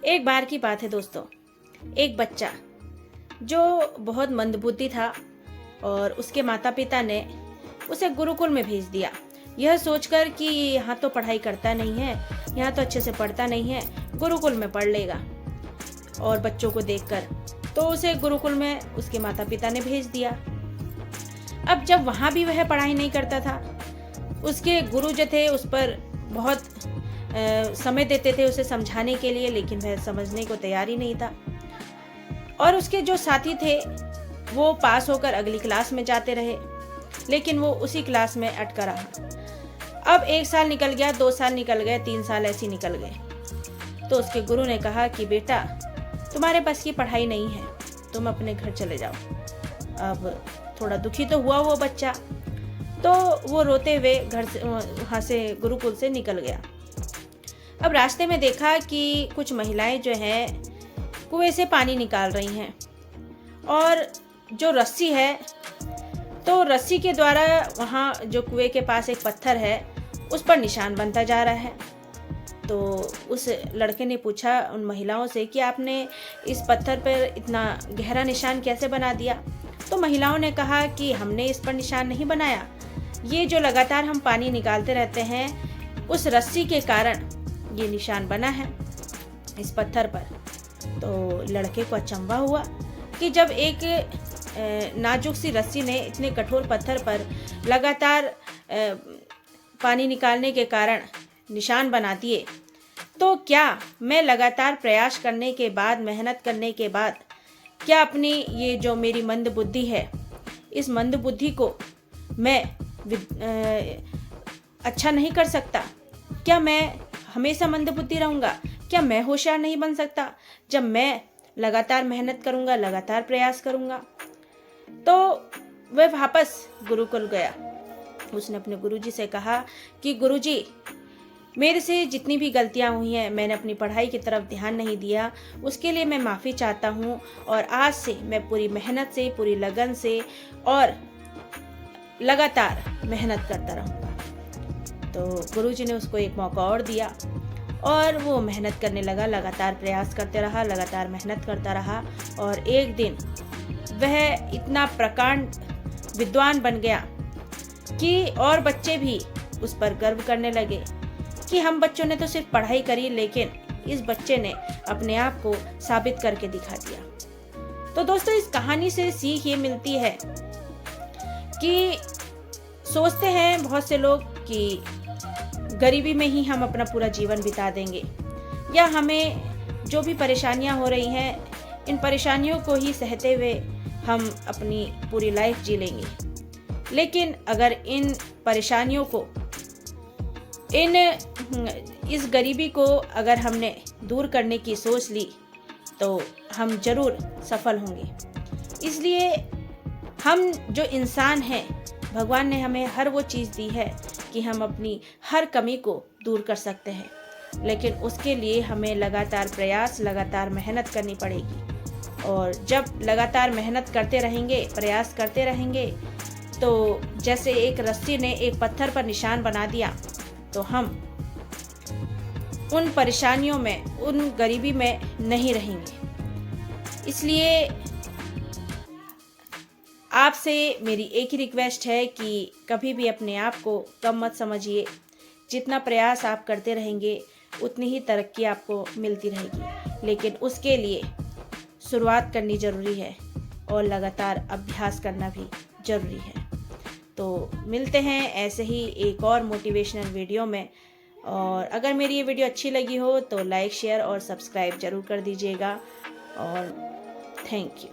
एक बार की बात है दोस्तों, एक बच्चा जो बहुत मंदबुद्धि था और उसके माता पिता ने उसे गुरुकुल में भेज दिया, यह सोचकर कि यहाँ तो पढ़ाई करता नहीं है, यहाँ तो अच्छे से पढ़ता नहीं है, गुरुकुल में पढ़ लेगा। और बच्चों को देखकर तो उसे गुरुकुल में उसके माता पिता ने भेज दिया। अब जब वहाँ भी वह पढ़ाई नहीं करता था, उसके गुरु जो थे उस पर बहुत समय देते थे उसे समझाने के लिए, लेकिन वह समझने को तैयार ही नहीं था। और उसके जो साथी थे वो पास होकर अगली क्लास में जाते रहे, लेकिन वो उसी क्लास में अटका रहा। अब 1 साल निकल गया, 2 साल निकल गए, 3 साल ऐसे निकल गए। तो उसके गुरु ने कहा कि बेटा, तुम्हारे बस की पढ़ाई नहीं है, तुम अपने घर चले जाओ। अब थोड़ा दुखी तो हुआ वो बच्चा, तो वो रोते हुए घर से वहाँ से गुरुकुल से निकल गया। अब रास्ते में देखा कि कुछ महिलाएं जो हैं कुएं से पानी निकाल रही हैं, और जो रस्सी है तो रस्सी के द्वारा वहाँ जो कुएं के पास एक पत्थर है उस पर निशान बनता जा रहा है। तो उस लड़के ने पूछा उन महिलाओं से कि आपने इस पत्थर पर इतना गहरा निशान कैसे बना दिया? तो महिलाओं ने कहा कि हमने इस पर निशान नहीं बनाया, ये जो लगातार हम पानी निकालते रहते हैं उस रस्सी के कारण ये निशान बना है इस पत्थर पर। तो लड़के को अचंभा हुआ कि जब एक नाजुक सी रस्सी ने इतने कठोर पत्थर पर लगातार पानी निकालने के कारण निशान बना दिए, तो क्या मैं लगातार प्रयास करने के बाद, मेहनत करने के बाद, क्या अपनी ये जो मेरी मंद बुद्धि है, इस मंद बुद्धि को मैं अच्छा नहीं कर सकता? क्या मैं हमेशा मंद बुद्धि रहूँगा? क्या मैं होशियार नहीं बन सकता जब मैं लगातार मेहनत करूँगा, लगातार प्रयास करूँगा? तो वह वापस गुरुकुल गया। उसने अपने गुरुजी से कहा कि गुरुजी, मेरे से जितनी भी गलतियाँ हुई हैं, मैंने अपनी पढ़ाई की तरफ ध्यान नहीं दिया, उसके लिए मैं माफ़ी चाहता हूँ, और आज से मैं पूरी मेहनत से, पूरी लगन से और लगातार मेहनत करता रहूँगा। तो गुरुजी ने उसको एक मौका और दिया और वो मेहनत करने लगा, लगातार प्रयास करते रहा, लगातार मेहनत करता रहा, और एक दिन वह इतना प्रकांड विद्वान बन गया कि और बच्चे भी उस पर गर्व करने लगे कि हम बच्चों ने तो सिर्फ पढ़ाई करी, लेकिन इस बच्चे ने अपने आप को साबित करके दिखा दिया। तो दोस्तों, इस कहानी से सीख ये मिलती है कि सोचते हैं बहुत से लोग कि गरीबी में ही हम अपना पूरा जीवन बिता देंगे, या हमें जो भी परेशानियां हो रही हैं, इन परेशानियों को ही सहते हुए हम अपनी पूरी लाइफ जी लेंगे। लेकिन अगर इन परेशानियों को, इस गरीबी को अगर हमने दूर करने की सोच ली तो हम जरूर सफल होंगे। इसलिए हम जो इंसान हैं, भगवान ने हमें हर वो चीज़ दी है कि हम अपनी हर कमी को दूर कर सकते हैं, लेकिन उसके लिए हमें लगातार प्रयास, लगातार मेहनत करनी पड़ेगी। और जब लगातार मेहनत करते रहेंगे, प्रयास करते रहेंगे, तो जैसे एक रस्सी ने एक पत्थर पर निशान बना दिया, तो हम उन परेशानियों में, उन गरीबी में नहीं रहेंगे। इसलिए आपसे मेरी एक ही रिक्वेस्ट है कि कभी भी अपने आप को कम मत समझिए। जितना प्रयास आप करते रहेंगे उतनी ही तरक्की आपको मिलती रहेगी, लेकिन उसके लिए शुरुआत करनी ज़रूरी है और लगातार अभ्यास करना भी ज़रूरी है। तो मिलते हैं ऐसे ही एक और मोटिवेशनल वीडियो में, और अगर मेरी ये वीडियो अच्छी लगी हो तो लाइक, शेयर और सब्सक्राइब ज़रूर कर दीजिएगा। और थैंक यू।